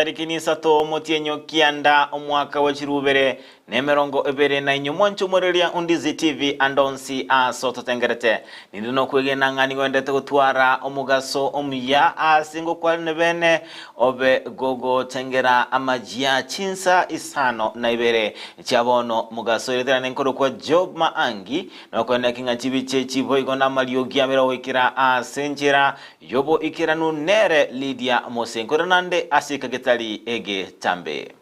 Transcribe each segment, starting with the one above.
Etariki ni sato motienyo kianda omwaka wa chirubere nemerongo ebere na inyumonchu morelia Undizi TV andonsi soto tengerete nindino kwegena ngani gwendete gutwara omugaso omuya asingo kwa nebene obe gogo tengera amajia chinsa isano na ibere chabono mugaso iretera nenkoro kwa Job Maangi nokwenda kinga chibiche chibo igona maliogia mera wekira asenjera yobo ikira nunere Lydia Mosenkoro nande asika getali ege tambe.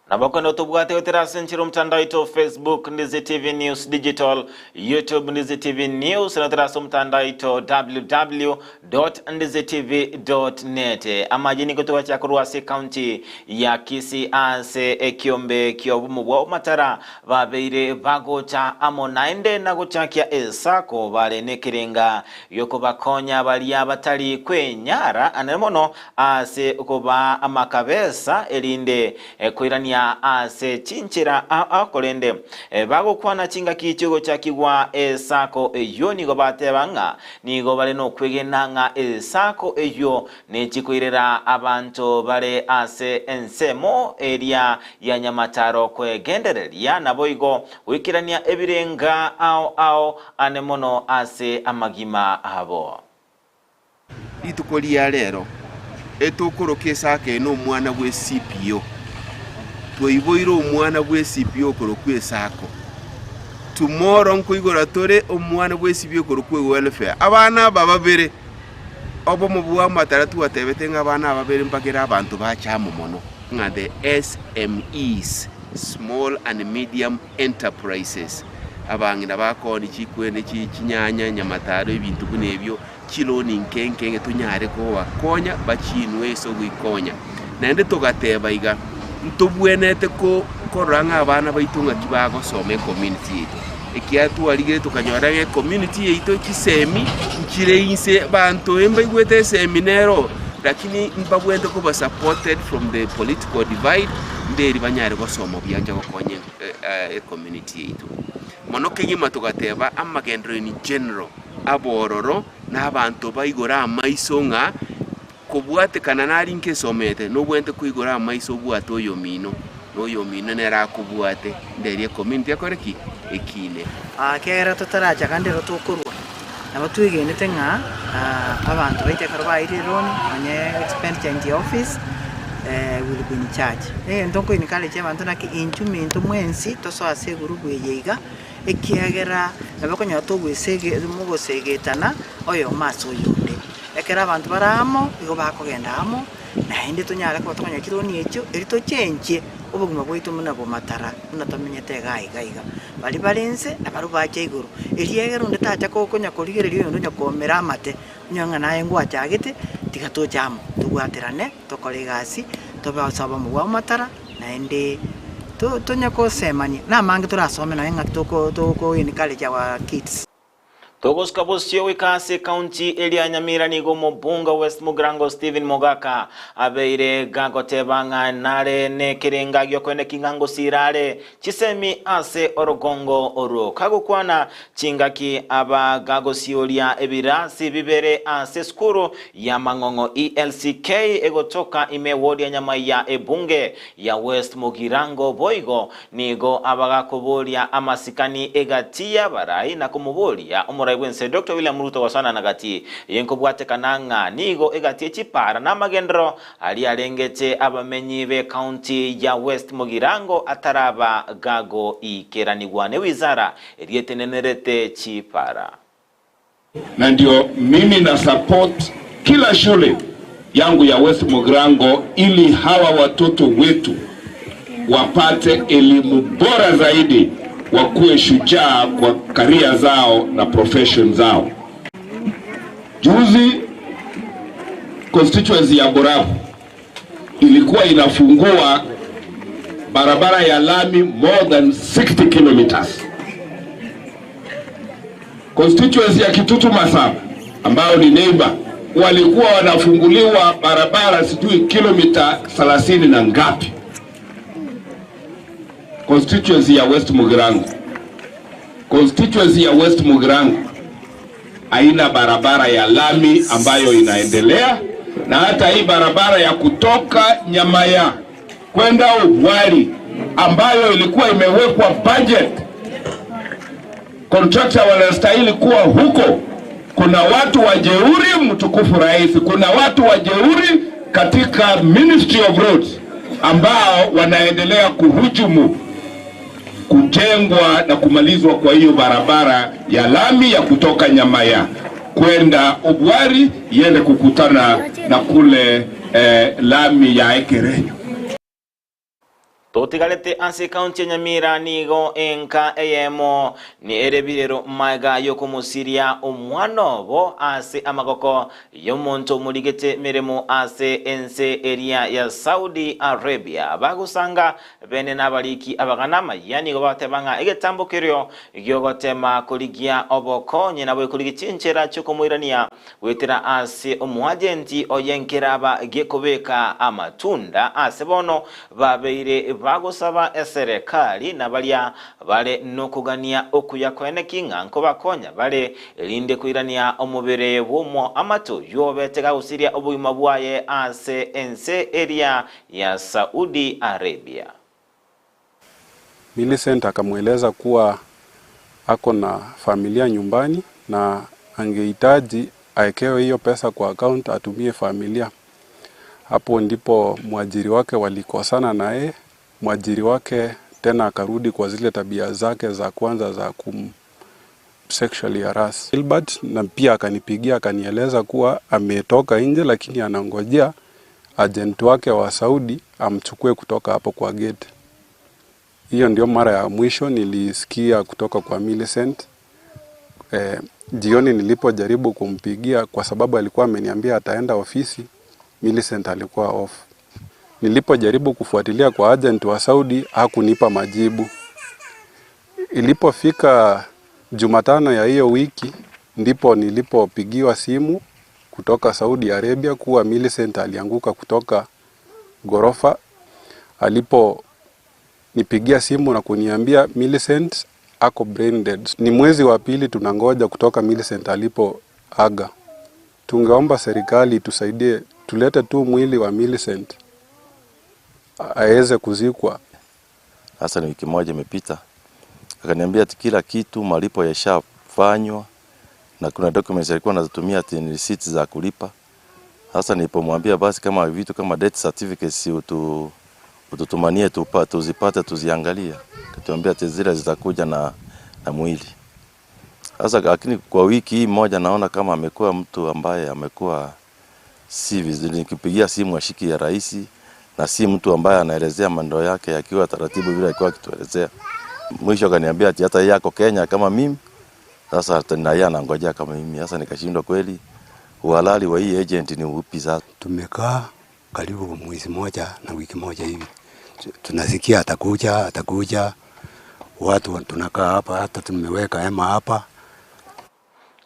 Nabakono tubwate utira senchiro mtandao ito Facebook Ndizi TV News Digital, YouTube Ndizi TV News, na utira mtandao ito www.ndizitv.net. Amajini kutuwa chakuruwasi county ya Kisii ase ekiombe kiobumu wa umatara vabeire vagocha amo naende na guchakia esako vale nekirenga yoko bakonya balia batali kwe nyara anemono ase ukuba amakabesa elinde kuirania ase chinchira akolende bago kwana chinga kichigo chakiwa esako eyo nigo batebanga nigo bale no kwegenanga esako eyo nechikoirera abantu bale ase ensemo area ya Nyamataro kwegendereria naboigo wikirania ebirenga ao anemono ase amagima abo itukolia lero etukorokesa ke no mwana we CPO twoiboiro omwana we CPO korokwe sako tomorrow nkoigora tore omwana we CPO korokwe welfare abana bababere obo mubuwa mataratu atebetenga abana ababere mpakira abantu bachamo mono nga the SMEs, small and medium enterprises abangina bakoni chikwene chinyanya Nyamataro ibintu kunebyo chiloni nkenke tunyare ko wakonya bachinwe so gwikonya nende togateba iga ntobwenete ko koranga abana baitunga kibago some community yetu ekiatu alige tukanyora community yetu kisemi nchireinse bantu embaigwete seminero lakini mbabwende ko supported from the political divide nderi banyare ko somo byanja gokonye community yetu monoke ngima tugateba amagendro in general abororo n'abantu baigora amaisonga kubwate kananari nke somete no bwente kuigora amaiso bwato yomino no yomino nera kubwate nderi community yakoreki ekine kera tutaraja kandi rotokurwa nabatwigenete nga abantu baite karba irironi anye expenditure in the office will be in charge ndonko in kale abantu naki inchumento mwensi toso ase gurubu yeiga ekiagera nabakonya togwesege mugosegetana oyo maso yonde ekera abantu baramo igo bakogenda amo naende tunyara ko tonya kironi echo erito chenche obuguma bwitu muna bomatara muna tomenyete gaiga bali balense nabaru bache iguru eriegero ndetacha ko konya korigererio ndo nyakomera amate nyanga naye ngwachagete tigatochamo tugwaterane tokolegasi tobasaba mu bomatara naende tonya ko semani na mange turasome na nga toko in college wa kids Togos kabosio wikase county elia Nyamira nigo mobunga West Mugrango Stephen Mogaka abeire gago tebanga nare ne kirenga gyokwene kingango sirale chisemi ase orogongo oro kago kwana chingaki aba gago siolia ebirasi bibere ase skuru ya Mangongo ELCK egotoka ime wodi ya nyama ya ebunge ya West Mugirango boigo nigo abaga kubolia amasikani egatia barai na kumubolia Wense Dr. William Ruto wasana nagati yenko bwate kananga nigo egati chipara na magendro ali alengete abamenyi be county ya West Mugirango ataraba gago ikeranigwane wizara erietenenerete chipara na ndio mimi na support kila shule yangu ya West Mugirango ili hawa watoto wetu wapate elimu bora zaidi wakuwe shujaa kwa career zao na profession zao. Juzi constituency ya Borabu ilikuwa inafungua barabara ya lami more than 60 kilometers. Constituency ya Kitutu Masaba ambao ni neighbor walikuwa wanafunguliwa barabara sijui kilomita 30 na ngapi. Constituency ya West Mugirango. Constituency ya West Mugirango haina barabara ya lami ambayo inaendelea, na hata hii barabara ya kutoka Nyamaya kwenda Ugwali ambayo ilikuwa imewekwa budget, contractor wanastahili kuwa huko. Kuna watu wajeuri, mtukufu rais, kuna watu wajeuri katika Ministry of Roads ambao wanaendelea kuhujumu kujengwa na kumalizwa kwa hiyo barabara ya lami ya kutoka Nyamaya kwenda Ugwari iende kukutana na kule lami ya Ekerenyo. Totigalete ase kaunti ya Nyamira nigo enka eyemo ni erebirero maiga yokumusiria omwanobo ase amagoko yomonto muligete miremo ase ense area ya Saudi Arabia bagusanga bene nabaliki abaganama yani gobatebanga egetambukirio gyogotema kuligia obokonye nabo kuligichinchera cyokumuirania wetera ase omwagenti oyenkeraba gekobeka amatunda ase bono babeire bagusaba serikali na balia bale nokugania okuya kwene kinga nko bakonya bale linde kuirania omubere bwomo amatu yobetega usiria obuyima bwaye ase ense area ya Saudi Arabia. Millicent akamweleza kuwa ako na familia nyumbani na angehitaji aekewe hiyo pesa kwa account atumie familia. Hapo ndipo mwajiri wake walikosana naye. Mwajiri wake tena akarudi kwa zile tabia zake za kwanza za sexually harass Gilbert, na pia akanipigia akanieleza kuwa ametoka nje lakini anangojea agent wake wa Saudi amchukue kutoka hapo kwa gate. Hiyo ndio mara ya mwisho nilisikia kutoka kwa Millicent. Jioni nilipojaribu kumpigia kwa sababu alikuwa ameniambia ataenda ofisi, Millicent alikuwa off. Nilipojaribu kufuatilia kwa agent wa Saudi hakunipa majibu. Ilipofika Jumatano ya hiyo wiki ndipo nilipopigiwa simu kutoka Saudi Arabia kuwa Millicent alianguka kutoka gorofa. Alipo nipigia simu na kuniambia Millicent ako brain dead. Ni mwezi wa pili tunangoja kutoka Millicent alipoaga. Tungeomba serikali tusaidie, tulete tu mwili wa Millicent aweze kuzikwa. Sasa ni wiki moja imepita. Akaniambia ati kila kitu malipo yashafanywa na kuna documents alikuwa anazitumia ati receipts za kulipa. Sasa nilipomwambia basi kama vitu kama death certificates ututumanie tuzipate tuziangalia. Katuambia ati zile zitakuja na mwili. Sasa lakini kwa wiki hii moja naona kama amekuwa mtu ambaye amekuwa si vizuri. Nikipigia simu ashiki ya rais na si mtu ambaye anaelezea mambo yake akiwa taratibu vile alikuwa akituelezea. Mwisho akaniambia ati hata yeye yako Kenya kama mimi. Sasa na yeye anangojea kama mimi. Sasa nikashindwa kweli uhalali wa hii agent ni upi sasa. Tumekaa karibu mwezi moja na wiki moja hivi. Tunasikia atakuja. Watu tunakaa hapa, hata tumeweka hema hapa.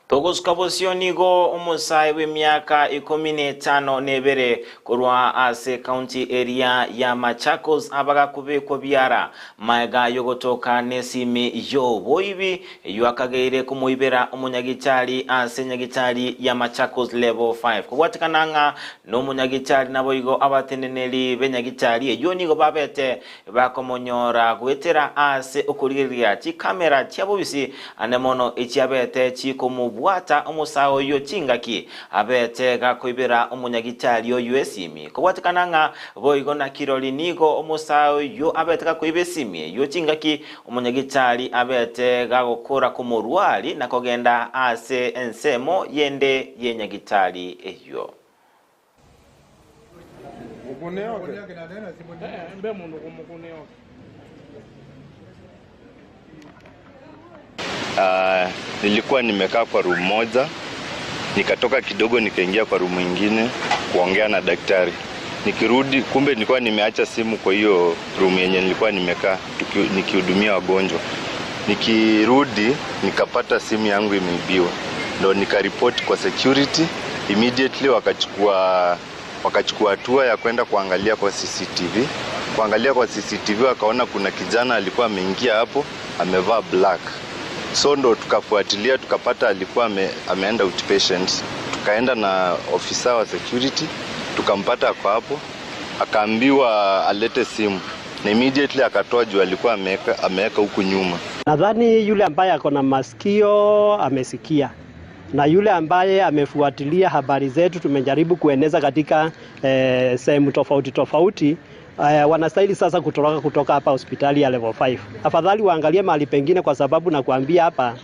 Togos kabosionigo umusai w'imyaka 15 nebere kurwa ase county area ya Machakos abaga kubekwa byara maiga yogotoka nesimi yo boibi yuakageire kumuibera umunyagitari ase nyagitari ya Machakos level 5 kubwatikananga no munyagitari naboigo abateneneli benyagitari eyonigo babete bakomonyora gwetera ase okuriria chi kamera cyabobisi anemono ecyabete chikomu bwata omusao yo chingaki abete gakoibera umunyagitari yo USimi kubwatikananga boigo na kiroli nigo omusao yo abete gakoibesimi yo chingaki umunyagitari abete gagokora kumurwali na kogenda ase ensemo yende yenyagitari eyo Nilikuwa nimekaa kwa room moja, nikatoka kidogo nikaingia kwa room nyingine kuongea na daktari. Nikirudi kumbe nilikuwa nimeacha simu kwa hiyo room yenye nilikuwa nimekaa nikihudumia wagonjwa. Nikirudi nikapata simu yangu imeibiwa. Ndio nikaripoti kwa security Immediately wakachukua hatua ya kwenda kuangalia kwa CCTV. Kuangalia kwa CCTV wakaona kuna kijana alikuwa ameingia hapo amevaa black. So ndo tukafuatilia tukapata alikuwa ameenda outpatient. Tukaenda na ofisa wa security tukampata kwa hapo, akaambiwa alete simu na immediately akatoa juu alikuwa ameweka huku nyuma. Nadhani yule ambaye ako na masikio amesikia, na yule ambaye amefuatilia habari zetu tumejaribu kueneza katika sehemu tofauti, wanastahili sasa kutoka hapa hospitali ya level 5. Afadhali waangalie mahali pengine, kwa sababu na kuambia hapa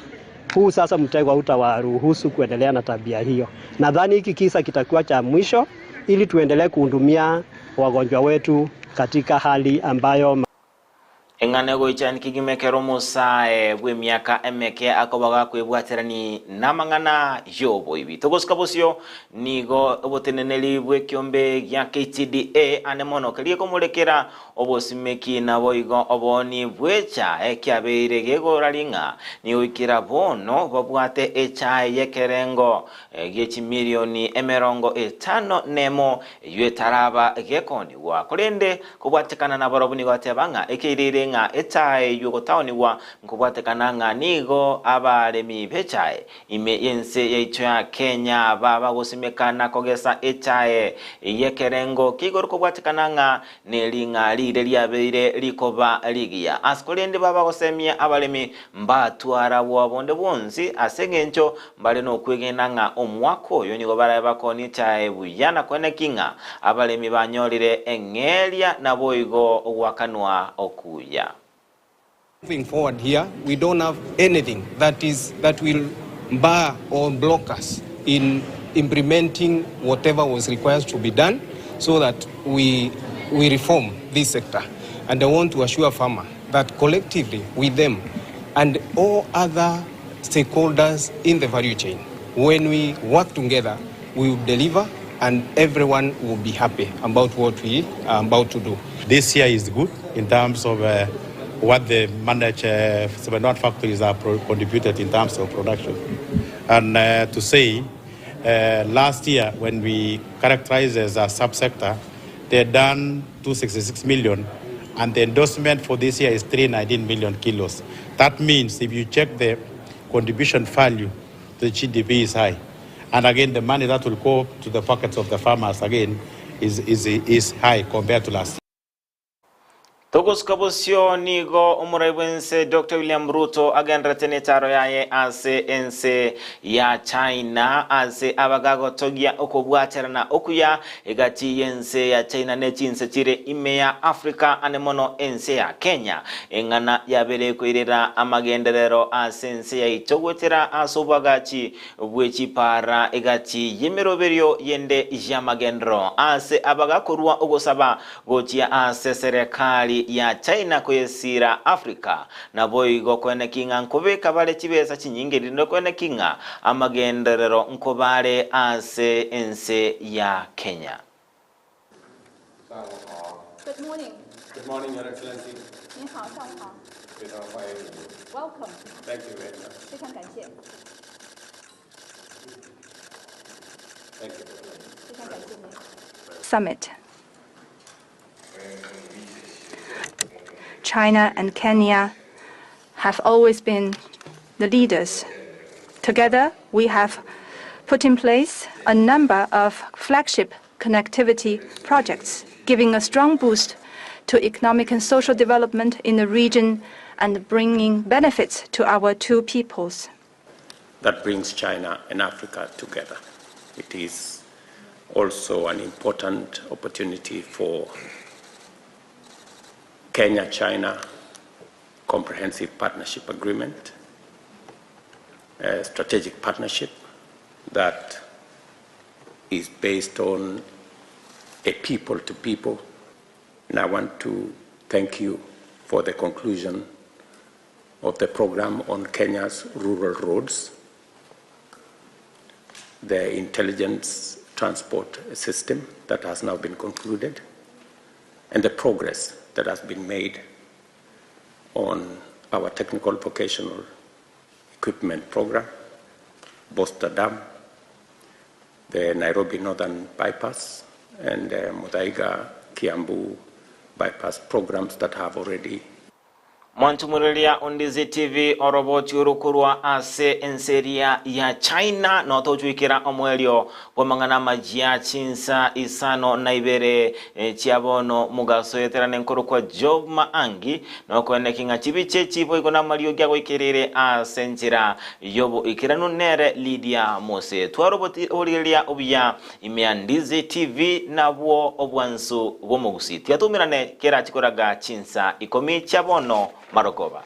huu sasa mtego hautawaruhusu kuendelea na tabia hiyo. Nadhani hiki kisa kitakuwa cha mwisho ili tuendelee kuhudumia wagonjwa wetu katika hali ambayo engane goichan kigimekero musa bwe miaka emeke akobaga kwebwaterani namangana yobo ibi togoskabosio nigo oboteneneli bwe kiombe gya KTDA anemono kelie komulekera obosimeki nabo igo oboni bwecha ekyabeire gegoralinga ni wikira bono babwate echae yekerengo gyechi milioni emerongo etano nemo yetaraba gekoni wa kolende kubwatekana na barobuni gwatebanga ekirire nga etae yugo taoni wa nkubwatekana nga nigo abalemi bechae ime yense yaicho ya Kenya baba gusimekana kogesa etae yekerengo kigoro kubwatekana nga nelinga lire lyabeire likoba ligia askolende baba gosemia abalemi mbatwara wabonde bonzi asengencho mbale no kwegenda nga omwako yo nigo bara bakoni tae buyana kwene kinga abalemi banyolire engelia na boigo wakanwa okuya. Moving forward here, we don't have anything that will bar or block us in implementing whatever was required to be done, so that we reform this sector. And I want to assure farmer that collectively with them and all other stakeholders in the value chain, when we work together, we will deliver and everyone will be happy about what we are about to do. This year is good in terms of what the managed 71 factories are contributed in terms of production. And to say, last year when we characterized as a subsector, they had done 266 million, and the endorsement for this year is 319 million kilos. That means if you check the contribution value, the GDP is high. And again, the money that will go to the pockets of the farmers again is high compared to last year. Togos kabosio nigo umuraiwense Dr. William Ruto agenretene taro yaye ase ense ya China ase abagago togia okobwaterana okuya egati yense ya China nechinse chire ime ya Afrika anemono ense ya Kenya engana yabere kwirira amagenderero ase ense ya itogwetera asobagachi bwechi para egati yemeroberio yende yamagendro ase abagakorwa ogosaba gochia ase serikali ya China kuyesira Afrika na boigo kwene kinga nkobeka bale chibesa chinyinge lindo kwene kinga amagenderero nkobale ase ense ya Kenya. Good morning. Good morning, Your Excellency. Welcome. Thank you very much. Thank you. Summit. China and Kenya have always been the leaders. Together, we have put in place a number of flagship connectivity projects, giving a strong boost to economic and social development in the region and bringing benefits to our two peoples. That brings China and Africa together. It is also an important opportunity for Kenya-China Comprehensive Partnership Agreement, a strategic partnership that is based on a people-to-people. And I want to thank you for the conclusion of the program on Kenya's rural roads, the intelligence transport system that has now been concluded, and the progress that has been made on our technical vocational equipment program, Boster Dam, the Nairobi Northern Bypass and Muthaiga Kiambu bypass programs that have already. Mwantumurilia Undizi TV oroboti urukurwa ase enseria ya China no tochwikira omwelio wamangana majia chinsa isano na ibere chiabono mugaso yeterane nkuru kwa Job Maangi no kwene kinga chibiche chibo igona malio gya gwikirire ase njira yobo ikiranu nere Lydia Mose twaroboti urilia obya imiandizi TV nabwo obwansu bomugusi tiatumirane kera chikoraga chinsa ikomi chiabono Marokoba.